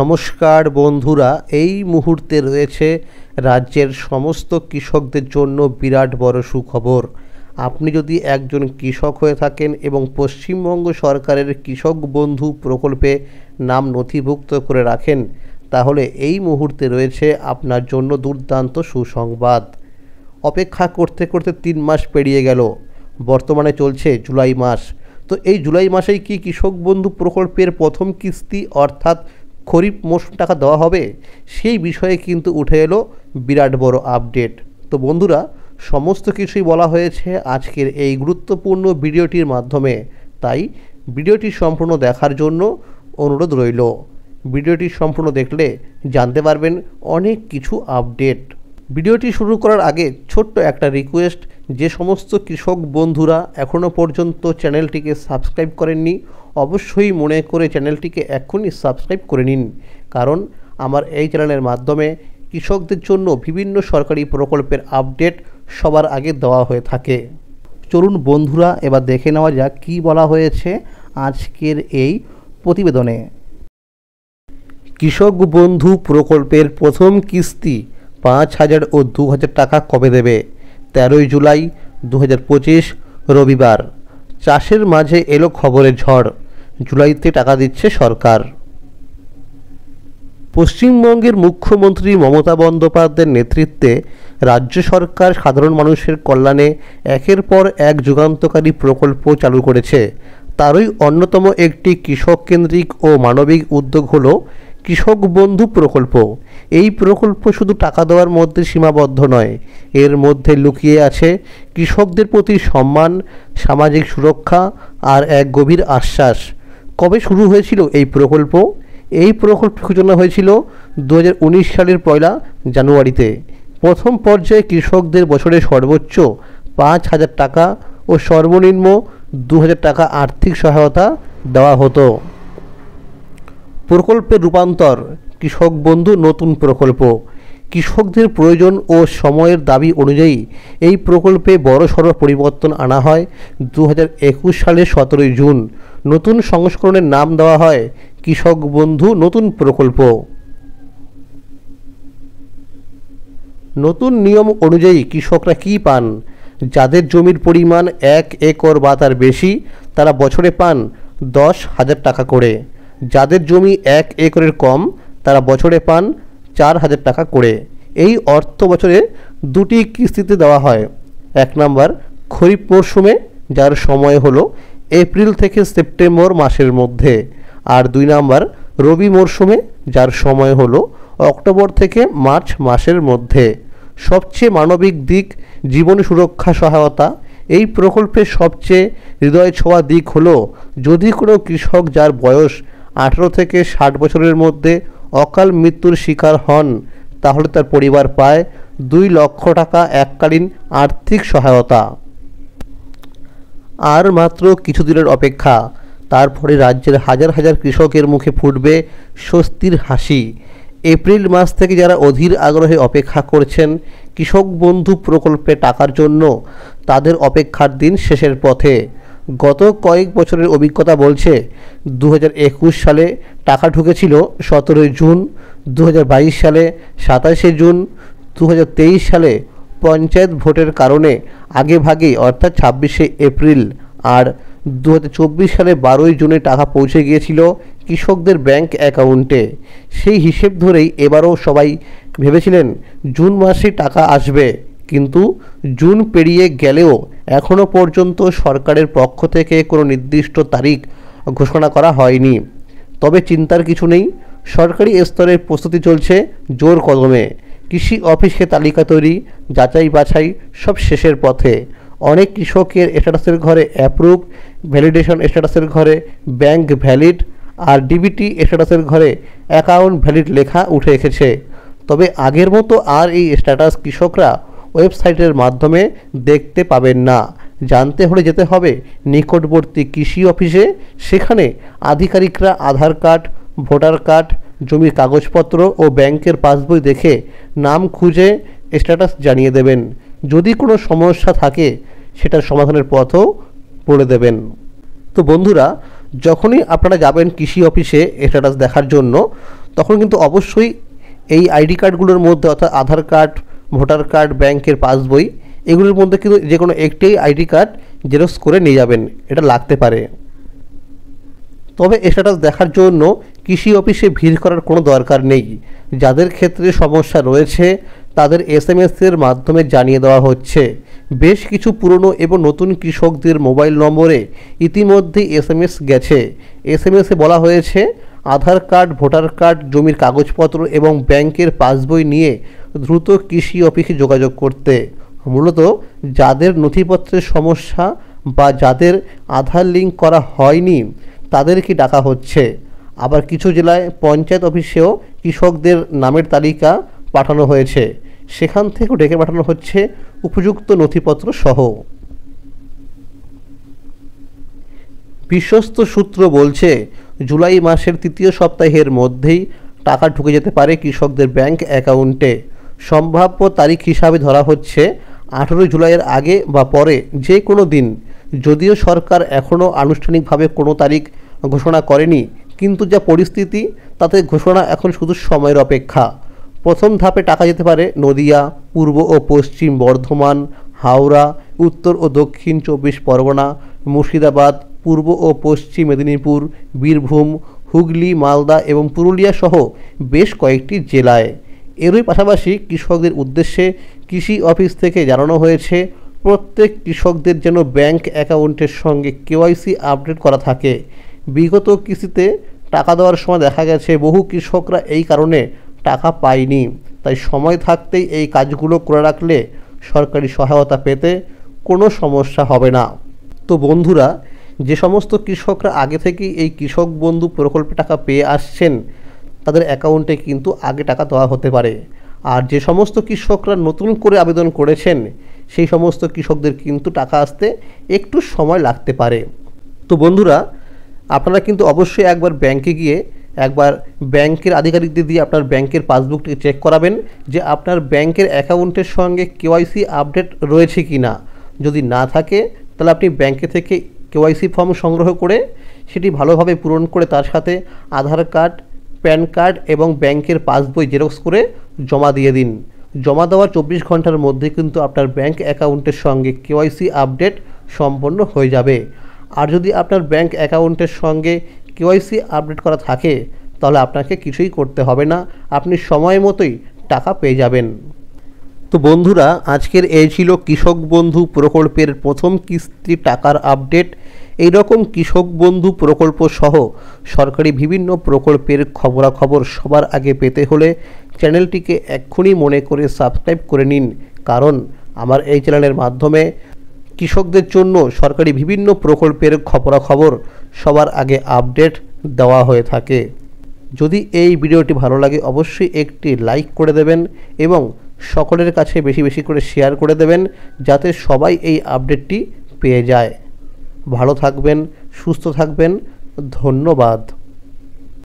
নমস্কার বন্ধুরা, এই মুহূর্তে রয়েছে রাজ্যের সমস্ত কৃষকদের জন্য বিরাট বড় সুখবর। আপনি যদি একজন কৃষক হয়ে থাকেন এবং পশ্চিমবঙ্গ সরকারের কৃষক বন্ধু প্রকল্পে নাম নথিভুক্ত করে রাখেন, তাহলে এই মুহূর্তে রয়েছে আপনার জন্য দুর্দান্ত সুসংবাদ। অপেক্ষা করতে করতে 3 মাস পেরিয়ে গেল, বর্তমানে চলছে জুলাই মাস। তো এই জুলাই মাসেই কি কৃষক বন্ধু প্রকল্পের প্রথম কিস্তি অর্থাৎ খরিফ মৌসুম টাকা দেওয়া হবে, সেই বিষয়ে কিন্তু উঠে এলো বিরাট বড় আপডেট। তো বন্ধুরা, সমস্ত কিছুই বলা হয়েছে আজকের এই গুরুত্বপূর্ণ ভিডিওটির মাধ্যমে, তাই ভিডিওটি সম্পূর্ণ দেখার জন্য অনুরোধ রইল। ভিডিওটি সম্পূর্ণ দেখলে জানতে পারবেন অনেক কিছু আপডেট। ভিডিওটি শুরু করার আগে ছোট্ট একটা রিকোয়েস্ট, যে সমস্ত কৃষক বন্ধুরা এখনও পর্যন্ত চ্যানেলটিকে সাবস্ক্রাইব করেননি, অবশ্যই মনে করে চ্যানেলটিকে এক্ষুনি সাবস্ক্রাইব করে নিন, কারণ আমার এই চ্যানেলের মাধ্যমে কৃষকদের জন্য বিভিন্ন সরকারি প্রকল্পের আপডেট সবার আগে দেওয়া হয়ে থাকে। চলুন বন্ধুরা, এবার দেখে নেওয়া যাক কী বলা হয়েছে আজকের এই প্রতিবেদনে। কৃষক বন্ধু প্রকল্পের প্রথম কিস্তি 5,000 ও 2,000 টাকা কবে দেবে? 13 জুলাই 2025 রবিবার। চাষের মাঝে এলো খবরের ঝড়, জুলাইতে টাকা দিচ্ছে সরকার। পশ্চিমবঙ্গের মুখ্যমন্ত্রী মমতা বন্দ্যোপাধ্যায়ের নেতৃত্বে রাজ্য সরকার সাধারণ মানুষের কল্যাণে একের পর এক যুগান্তকারী প্রকল্প চালু করেছে। তারই অন্যতম একটি কৃষক কেন্দ্রিক ও মানবিক উদ্যোগ হলো কৃষক বন্ধু প্রকল্প। এই প্রকল্প শুধু টাকা দেওয়ার মধ্যে সীমাবদ্ধ নয়, এর মধ্যে লুকিয়ে আছে কৃষকদের প্রতি সম্মান, সামাজিক সুরক্ষা আর এক গভীর আশ্বাস। কবে শুরু হয়েছিল এই প্রকল্প? এই প্রকল্প সূচনা হয়েছিল 2019 সালের 1 জানুয়ারিতে। প্রথম পর্যায়ে কৃষকদের বছরে সর্বোচ্চ 5,000 টাকা ও সর্বনিম্ন 2,000 টাকা আর্থিক সহায়তা দেওয়া হতো। প্রকল্পের রূপান্তর কৃষক বন্ধু নতুন প্রকল্প। কৃষকদের প্রয়োজন ও সময়ের দাবি অনুযায়ী এই প্রকল্পে বড়সড় পরিবর্তন আনা হয়। 2021 সালের 17 জুন নতুন সংস্করণের নাম দেওয়া হয় কৃষক বন্ধু নতুন প্রকল্প। নতুন নিয়ম অনুযায়ী কৃষকরা কী পান? যাদের জমির পরিমাণ 1 একর বা তার বেশি, তারা বছরে পান 10,000 টাকা করে। যাদের জমি 1 একরের কম, তারা বছরে পান 4,000 টাকা করে। এই অর্থ বছরে 2টি কিস্তিতে দেওয়া হয়। 1 নম্বর খরিফ মরশুমে, যার সময় হলো এপ্রিল থেকে সেপ্টেম্বর মাসের মধ্যে, আর 2 নম্বর রবি মরশুমে, যার সময় হলো অক্টোবর থেকে মার্চ মাসের মধ্যে। সবচেয়ে মানবিক দিক জীবন সুরক্ষা সহায়তা। এই প্রকল্পের সবচেয়ে হৃদয় ছোঁয়া দিক হলো, যদি কোনো কৃষক যার বয়স 18 থেকে 60 বছরের মধ্যে অকাল মৃত্যুর শিকার হন, তাহলে তার পরিবার পায় 2 লক্ষ টাকা এককালীন আর্থিক সহায়তা। আর মাত্র কিছুদিনের অপেক্ষা, তারপরে রাজ্যের হাজার হাজার কৃষকের মুখে ফুটবে স্বস্তির হাসি। এপ্রিল মাস থেকে যারা অধীর আগ্রহে অপেক্ষা করছেন কৃষক বন্ধু প্রকল্পে টাকার জন্য, তাদের অপেক্ষার দিন শেষের পথে। গত কয়েক বছরের অভিজ্ঞতা বলছে 2021 সালে টাকা ঢুকেছিল 17 জুন, 2022 সালে 27 জুন, 2023 সালে পঞ্চায়েত ভোটের কারণে আগে ভাগে অর্থাৎ 26 এপ্রিল, আর 2024 সালে 12 জুনে টাকা পৌঁছে গিয়েছিল কৃষকদের ব্যাংক অ্যাকাউন্টে। সেই হিসেব ধরেই এবারও সবাই ভেবেছিলেন জুন মাসে টাকা আসবে, কিন্তু জুন পেরিয়ে গেলেও এখনও পর্যন্ত সরকারের পক্ষ থেকে কোনো নির্দিষ্ট তারিখ ঘোষণা করা হয়নি। তবে চিন্তার কিছু নেই, সরকারি স্তরের প্রস্তুতি চলছে জোর কদমে। কৃষি অফিসে তালিকা তৈরি, যাচাই বাছাই সব শেষের পথে। অনেক কৃষকের স্ট্যাটাসের ঘরে অ্যাপ্রুভ, ভ্যালিডেশন স্ট্যাটাসের ঘরে ব্যাংক ভ্যালিড, আর ডিবিটি স্ট্যাটাসের ঘরে অ্যাকাউন্ট ভ্যালিড লেখা উঠে এসেছে। তবে আগের মতো আর এই স্ট্যাটাস কৃষকরা ওয়েবসাইটের মাধ্যমে দেখতে পাবেন না। জানতে হলে যেতে হবে নিকটবর্তী কৃষি অফিসে। সেখানে আধিকারিকরা আধার কার্ড, ভোটার কার্ড, জমির কাগজপত্র ও ব্যাংকের পাসবই দেখে নাম খুঁজে স্ট্যাটাস জানিয়ে দেবেন। যদি কোনো সমস্যা থাকে সেটার সমাধানের পথও বলে দেবেন। তো বন্ধুরা, যখনই আপনারা যাবেন কৃষি অফিসে স্ট্যাটাস দেখার জন্য, তখন কিন্তু অবশ্যই এই আইডি কার্ডগুলোর মধ্যে অর্থাৎ আধার কার্ড, ভোটার কার্ড, ব্যাংকের পাসবই, এগুলোর মধ্যে কিন্তু যে কোনো একটি আইডি কার্ড জেরক্স করে নিয়ে যাবেন, এটা লাগতে পারে। তবে স্ট্যাটাস দেখার জন্য কৃষি অফিসে ভিড় করার কোনো দরকার নেই। যাদের ক্ষেত্রে সমস্যা রয়েছে তাদের এসএমএসের মাধ্যমে জানিয়ে দেওয়া হচ্ছে। বেশ কিছু পুরনো এবং নতুন কৃষকদের মোবাইল নম্বরে ইতিমধ্যেই এসএমএস গেছে। এসএমএসে বলা হয়েছে আধার কার্ড, ভোটার কার্ড, জমির কাগজপত্র এবং ব্যাংকের পাসবই নিয়ে দ্রুত কৃষি অফিসে যোগাযোগ করতে। মূলত যাদের নথিপত্রের সমস্যা বা যাদের আধার লিঙ্ক করা হয়নি তাদেরকে ডাকা হচ্ছে। আবার কিছু জেলায় পঞ্চায়েত অফিসেও কৃষকদের নামের তালিকা পাঠানো হয়েছে, সেখান থেকেও ডেকে পাঠানো হচ্ছে উপযুক্ত নথিপত্র সহ। বিশ্বস্ত সূত্র বলছে জুলাই মাসের তৃতীয় সপ্তাহের মধ্যেই টাকা ঢুকে যেতে পারে কৃষকদের ব্যাংক অ্যাকাউন্টে। সম্ভাব্য তারিখ হিসাবে ধরা হচ্ছে 18 জুলাইয়ের আগে বা পরে যে কোনো দিন। যদিও সরকার এখনও আনুষ্ঠানিকভাবে কোনো তারিখ ঘোষণা করেনি, কিন্তু যা পরিস্থিতি তাতে ঘোষণা এখন শুধু সময়ের অপেক্ষা। প্রথম ধাপে টাকা যেতে পারে নদিয়া, পূর্ব ও পশ্চিম বর্ধমান, হাওড়া, উত্তর ও দক্ষিণ 24 পরগনা, মুর্শিদাবাদ, পূর্ব ও পশ্চিম মেদিনীপুর, বীরভূম, হুগলি, মালদা এবং পুরুলিয়া সহ বেশ কয়েকটি জেলায়। এরই পাশাপাশি কৃষকদের উদ্দেশ্যে কৃষি অফিস থেকে জানানো হয়েছে প্রত্যেক কৃষকদের যেন ব্যাংক অ্যাকাউন্টের সঙ্গে কেওয়াইসি আপডেট করা থাকে। বিগত কিস্তিতে টাকা দেওয়ার সময় দেখা গেছে বহু কৃষকরা এই কারণে টাকা পায়নি। তাই সময় থাকতেই এই কাজগুলো করে রাখলে সরকারি সহায়তা পেতে কোনো সমস্যা হবে না। তো বন্ধুরা, যে সমস্ত কৃষকরা আগে থেকেই এই কৃষক বন্ধু প্রকল্পে টাকা পেয়ে আসছেন তাদের অ্যাকাউন্টে কিন্তু আগে টাকা দেওয়া হতে পারে। আর যে সমস্ত কৃষকরা নতুন করে আবেদন করেছেন সেই সমস্ত কৃষকদের কিন্তু টাকা আসতে একটু সময় লাগতে পারে। তো বন্ধুরা, আপনারা কিন্তু অবশ্যই একবার ব্যাংকে গিয়ে একবার ব্যাংকের আধিকারিকদের দিয়ে আপনার ব্যাংকের পাসবুকটি চেক করাবেন যে আপনার ব্যাংকের অ্যাকাউন্টের সঙ্গে কেওয়াইসি আপডেট রয়েছে কি না। যদি না থাকে তাহলে আপনি ব্যাংকে থেকে কেওয়াইসি ফর্ম সংগ্রহ করে সেটি ভালোভাবে পূরণ করে তার সাথে আধার কার্ড, প্যান কার্ড এবং ব্যাংকের পাসবই জেরক্স করে জমা দিয়ে দিন। জমা দেওয়ার 24 ঘন্টার মধ্যে কিন্তু আপনার ব্যাংক অ্যাকাউন্টের সঙ্গে কেওয়াইসি আপডেট সম্পন্ন হয়ে যাবে। আর যদি আপনার ব্যাংক অ্যাকাউন্টের সঙ্গে কেওয়াইসি আপডেট করা থাকে তাহলে আপনাকে কিছুই করতে হবে না, আপনি সময় মতোই টাকা পেয়ে যাবেন। তো বন্ধুরা, আজকের এই ছিল কৃষক বন্ধু প্রকল্পের প্রথম কিস্তি টাকার আপডেট। এই রকম কৃষক বন্ধু প্রকল্প সহ সরকারি বিভিন্ন প্রকল্পের খবরাখবর সবার আগে পেতে হলে চ্যানেলটিকে এক্ষুনি মনে করে সাবস্ক্রাইব করে নিন, কারণ আমার এই চ্যানেলের মাধ্যমে কৃষকদের জন্য সরকারি বিভিন্ন প্রকল্পের খবরাখবর সবার আগে আপডেট দেওয়া হয়ে থাকে। যদি এই ভিডিওটি ভালো লাগে অবশ্যই একটি লাইক করে দেবেন এবং সকলের কাছে বেশি বেশি করে শেয়ার করে দেবেন যাতে সবাই এই আপডেটটি পেয়ে যায়। ভালো থাকবেন, সুস্থ থাকবেন, ধন্যবাদ।